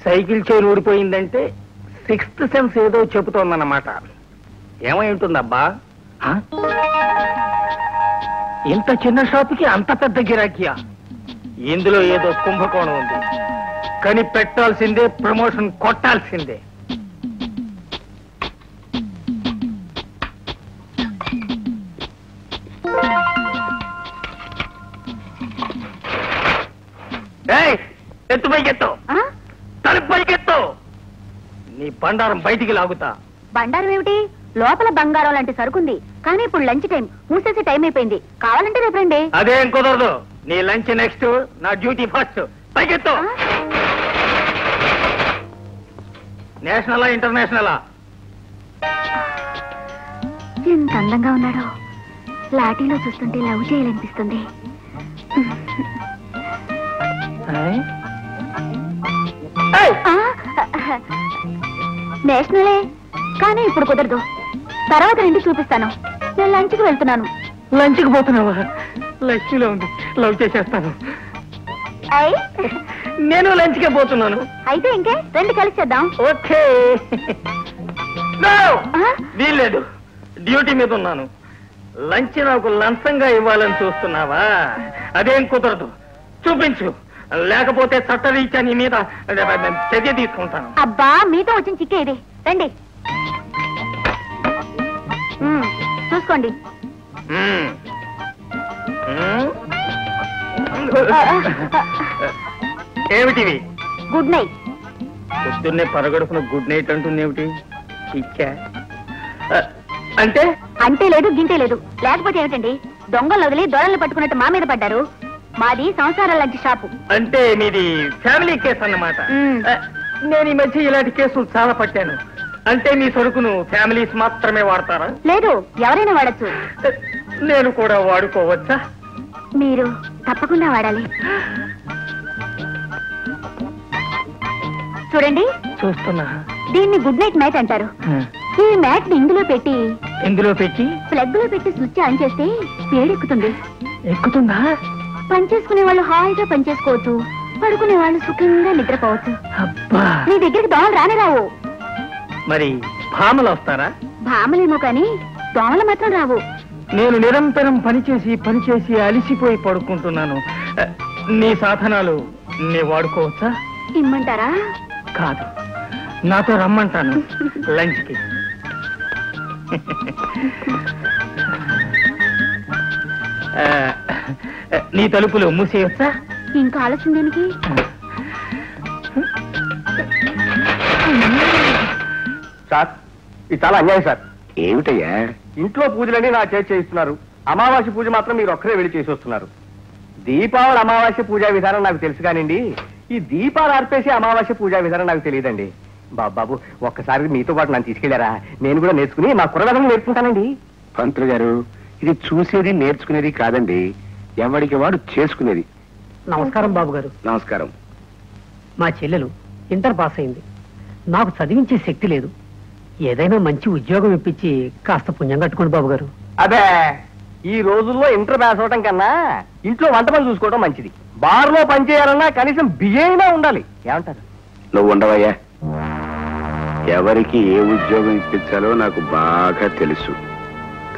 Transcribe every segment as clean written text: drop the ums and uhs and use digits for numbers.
Cycle chain ఊడిపోయిందంటే sixth sense ఏదో చెబుతోందన్నమాట. ఏమై ఉంటుందబ్బా? ఇంత చిన్న షాపుకి అంత పెద్ద గిరాకీయా? ఇందులో ఏదో కుంభకోణం ఉంది. కని పెట్టాల్సిందే, ప్రమోషన్ కొట్టాల్సిందే. ఎత్తు పైకెత్తు, తలుపు పైకెత్తు. నీ బండారం బయటికి లాగుతా. బండారం ఏమిటి? లోపల బంగారం లాంటి సరుకుంది. కానీ ఇప్పుడు లంచ్ టైం, మూసేసి టైం అయిపోయింది. కావాలంటే రేపు రండి. అదేం కుదరదు. నీ లంచ్ నెక్స్ట్, నా డ్యూటీ ఫస్ట్. పైకెత్తు. నేషనలా ఇంటర్నేషనలా? ఎంత అందంగా ఉన్నాడో. లాఠీలో చూస్తుంటే లవ్ చేయాలనిపిస్తుంది. నేషనలే, కానీ ఇప్పుడు కుదరదు. తర్వాత రండి, చూపిస్తాను. నేను లంచ్కి వెళ్తున్నాను. లంచ్కి పోతున్నావా? లక్ష్మిలో ఉంది, లవ్ చేసేస్తాను. నేను లంచ్కే పోతున్నాను. అయితే ఇంకే రండి, కలిసి చేద్దాం. ఓకే. వీల్లేదు, డ్యూటీ మీద ఉన్నాను. లంచ్ నాకు లంచంగా ఇవ్వాలని చూస్తున్నావా? అదేం కుదరదు. చూపించు, లేకపోతే చట్టరీత్యా నీ మీద చర్య తీసుకుంటాను. అబ్బా, మీతో వచ్చిన చిక్కే ఇది. రండి, చూసుకోండి. ఏమిటివి? Good night. పొద్దున్నే పరగడుపున గుడ్ నైట్ అంటుందేమిటి? ఇచ్చా అంటే? అంటే లేదు, గింటే లేదు. లేకపోతే ఏమిటండి? దొంగలు వదిలి దొరలు పట్టుకున్నట్టు మా మీద పడ్డారు. మాది సంసారాల లాంటి షాపు. అంటే మీది ఫ్యామిలీ కేసు అన్నమాట. నేను ఈ మధ్య ఇలాంటి కేసులు చాలా పట్టాను. అంటే మీ సరుకును ఫ్యామిలీస్ మాత్రమే వాడతారా? లేదు, ఎవరైనా వాడచ్చు. నేను కూడా వాడుకోవచ్చా? మీరు తప్పకుండా వాడాలి. చూడండి. చూస్తున్నా. దీన్ని గుడ్ నైట్ మ్యాట్ అంటారు. ఈ మ్యాట్ ని ఇందులో పెట్టి ప్లగ్ లో పెట్టి స్విచ్ ఆన్ చేస్తే వేడెక్కుతుంది. ఎక్కుతుందా? పనిచేసుకునే వాళ్ళు హాయిగా పనిచేసుకోవచ్చు, పడుకునే వాళ్ళు సుఖంగా నిద్రపోవచ్చు. అబ్బా, నీ దగ్గరికి దోమలు రానే రావు. మరి భామలు వస్తారా? భామలేమో కానీ దోమలు మాత్రం రావు. నేను నిరంతరం పనిచేసి అలిసిపోయి పడుకుంటున్నాను. నీ సాధనాలు నీ వాడుకోవచ్చా? ఇమ్మంటారా? కాదు, నాతో రమ్మంటాను లంచ్కి. నీ తలుపులు మూసేయొచ్చా? ఇంకా ఆలస్యం దేనికి? సార్, ఇది చాలా అన్యాయం సార్. ఏమిటయ్యా? ఇంట్లో పూజలన్నీ నా చేతి చేయిస్తున్నారు. అమావాస్య పూజ మాత్రం మీరు ఒక్కరే వెళ్ళి చేసి వస్తున్నారు. దీపావళి అమావాస్య పూజా విధానం నాకు తెలుసు కానివ్వండి, ఈ దీపాలు ఆర్పేసి అమావాస్య పూజా విధానం నాకు తెలియదండి. బాబు, ఒక్కసారి మీతో పాటు నన్ను తీసుకెళ్లారా? నేను కూడా నేర్చుకుని మా కుర్రలను నేర్చుకుంటానండి. పంతులు గారు, ఇది చూసేది నేర్చుకునేది కాదండి, ఎవరికి వాడు చేసుకునేది. నమస్కారం బాబు గారు. నమస్కారం. మా చెల్లెలు ఇంటర్ పాస్ అయింది. నాకు చదివించే శక్తి లేదు. ఏదైనా మంచి ఉద్యోగం ఇప్పించి కాస్త పుణ్యం కట్టుకోండి బాబు గారు. అదే, ఈ రోజుల్లో ఇంటర్ పాస్ అవటం కన్నా ఇంట్లో వంట పని చూసుకోవడం మంచిది. బార్లో పని చేయాలన్నా కనీసం బియ్యైనా ఉండాలి. ఏమంటారు? నువ్వు ఉండవయ్యా. ఎవరికి ఏ ఉద్యోగం ఇప్పించాలో నాకు బాగా తెలుసు.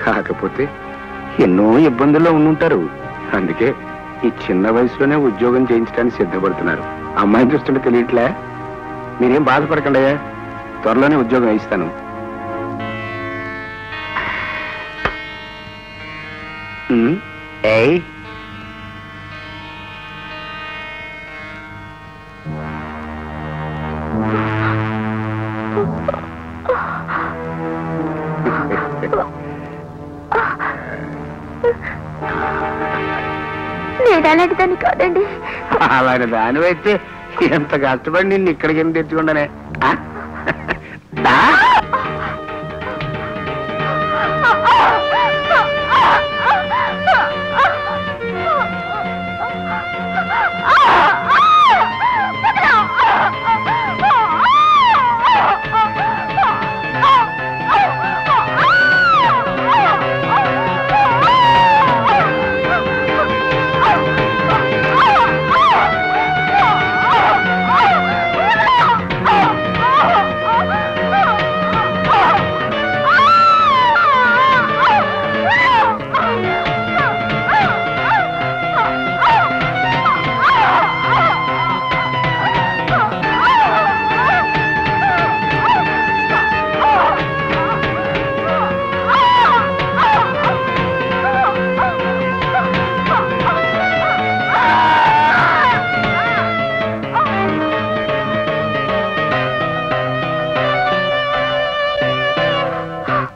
కాకపోతే ఎన్నో ఇబ్బందుల్లో ఉండుంటారు. అందుకే ఈ చిన్న వయసులోనే ఉద్యోగం చేయించడానికి సిద్ధపడుతున్నారు. అమ్మాయిని చూస్తుంటే తెలియట్లే. మీరేం బాధపడకండి అయ్యా, త్వరలోనే ఉద్యోగం ఇస్తాను. ఏయ్, నేను అలాంటి దాన్ని కాదండి. అలాంటి దానివైతే ఎంత కష్టపడి నిన్ను ఇక్కడికి తెచ్చుకుండానే.